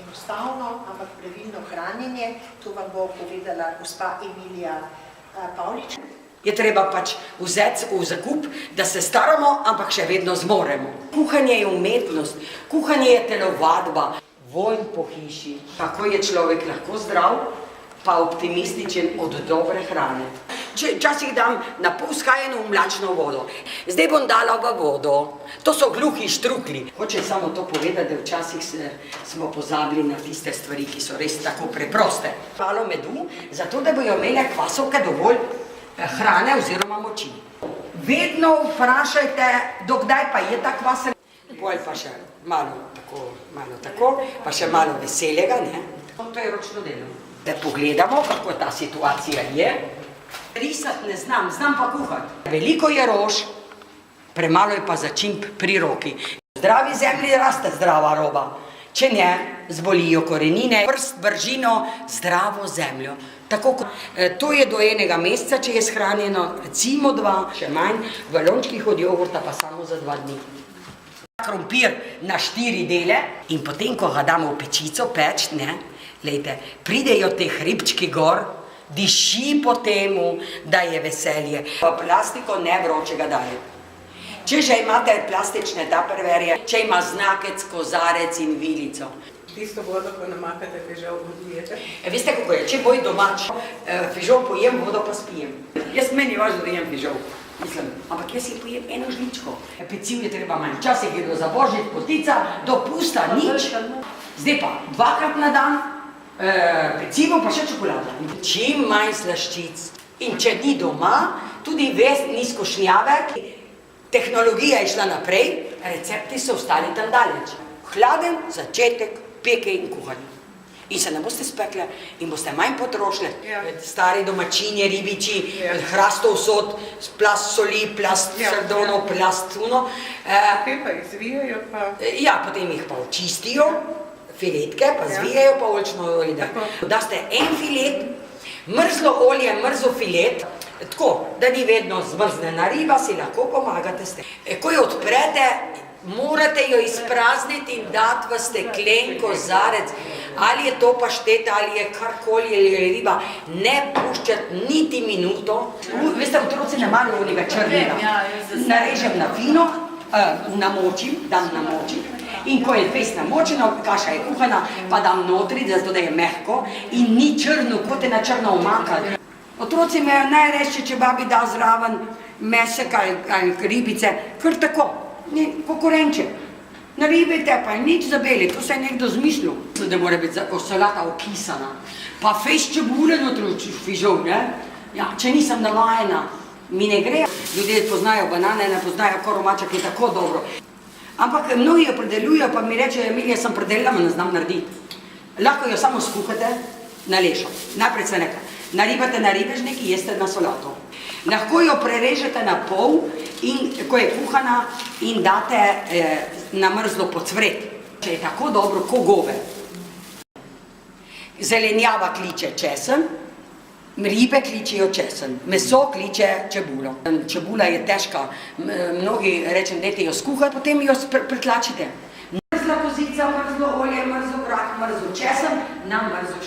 enostavno, ampak pravilno hranjenje. To vam bo povedala gospa Emilija Pavlič. Je treba pač vzeti v zakup, da se staramo, ampak še vedno zmoremo. Kuhanje je umetnost, kuhanje je telovadba, vonj po hiši. Kako je človek lahko zdrav, pa optimističen od dobre hrane. Včasih dam na pol skajeno mlačno vodo. Zdaj bom dala v vodo. To so gluhi štrukli. Hočem samo to povedati, da včasih smo pozabili na tiste stvari, ki so res tako preproste. Malo medu, zato da bojo imele kvasovke dovolj hrane oziroma moči. Vedno vprašajte, dokdaj pa je ta kvas. Bolj pa še malo tako, pa še malo veselega, ne? To je ročno delo. Da pogledamo, kako ta situacija je. Risati ne znam, znam pa kuhati. Veliko je rož, premalo je pa začimb pri roki. V zdravi zemlji raste zdrava roba. Če ne, zbolijo korenine, prst, bržino, zdravo zemljo. To je do enega meseca, če je shranjeno, recimo 2, še manj, v lončkih od jogurta pa samo za 2 dni. Krompir na 4 dele in potem, ko ga damo v pečico peč, lejte, pridejo te hribčki gor, diši po temu, da je veselje. Pa plastiko ne vročega daje. Če že imate plastične tupperware, če ima znakec, kozarec in vilico. Tisto vodo, ko namakate fižol, odlijete? Veste, kako je, če boj domač, fižol pojem, vodo pa spijem. Meni je važno, da jem fižol. Ampak jaz si pojem eno žličko. Peciv je treba manj. Včasih je do za božič, potica, dopusta, nič. Zdaj pa 2-krat na dan, pecivo pa še čokolada. Čim manj slaščic. In če ni doma, tudi ni skušnjave. Tehnologija je šla naprej, recepti so ostali tam daleč. Hladen začetek peke in kuhanja. In se ne boste spekle in boste manj potrošile. Stari domačini, ribiči, hrastov sod, plast soli, plast sardonov, plast tuno. Potem pa jih zvijajo pa... Ja, potem jih pa očistijo, filetke, pa zvijajo pa oljčno olje. Daste en filet, mrzlo olje, mrzo filet, tako, da ni vedno zmrznjena riba, si lahko pomagate s tem. Ko jo odprete, morate jo izprazniti in dati v steklen kozarec. Ali je to paštet, ali je karkoli, ali je riba, ne puščati niti minuto. Veste, otroci ne marajo onega črnega. Narežem na fino, namočim, dam namočiti. In ko je fest namočeno, kaša je kuhana, pa dam notri, zato da je mehko in ni črno, kot je na črno omakati. Otroci me najreče, če babi da zraven mesek ali ribice, kar tako, kokorenče. Naribajte, pa je nič zabeli, to se je nekdo zmislil. Da mora biti solata okisana. Pa fejst čebule notri fižol, ne? Ja, če nisem navajena, mi ne gre. Ljudje poznajo banane, ne poznajo koromača, ki je tako dobro. Ampak mnogi jo predelujo, pa mi rečejo, Emilija, sem predelila, ne znam narediti. Lahko jo samo skuhate na lešo. Najprej cveneka. Naribate na ribežnik in jeste na solato. Lahko jo prerežete na pol, ko je kuhana, in date na mrzlo pocvret. Če je tako dobro, ko gobe. Zelenjava kliče česen, ribe kličijo česen, meso kliče čebulo. Čebula je težka, mnogi rečem, dajte jo skuhati, potem jo pretlačite. Mrzla kozica, mrzlo olje, mrzlo grah, mrzlo česen, na mrzlo